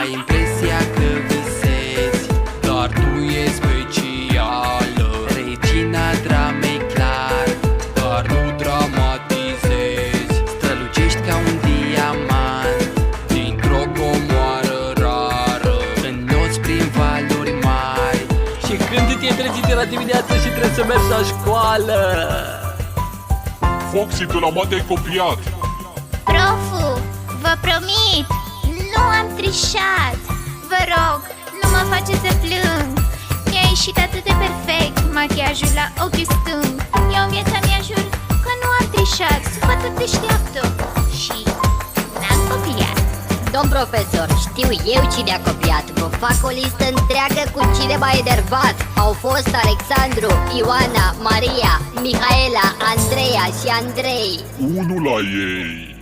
ai impresia că visezi, dar tu e specială, regina dramei clar, dar nu dramatizezi. Strălucești ca un diamant dintr-o comoară rară, înnoți prin valuri mari. Și când te-ai trezit era dimineață și trebuie să mergi la școală? Foxy, pe la mate ai copiat. Profu, vă promit, nu am trișat. Vă rog, nu mă face să plâng. Mi-a ieșit atât de perfect machiajul la ochiul stâng. Eu în viața mea jur că nu am trișat. Sunt atât deșteaptă și n-am copiat. Domn profesor, știu eu cine a copiat. Vă fac o listă întreagă cu cine m-a enervat. Au fost Alexandru, Ioana, Maria, Mihaela, Andreea și Andrei. Unul la ei.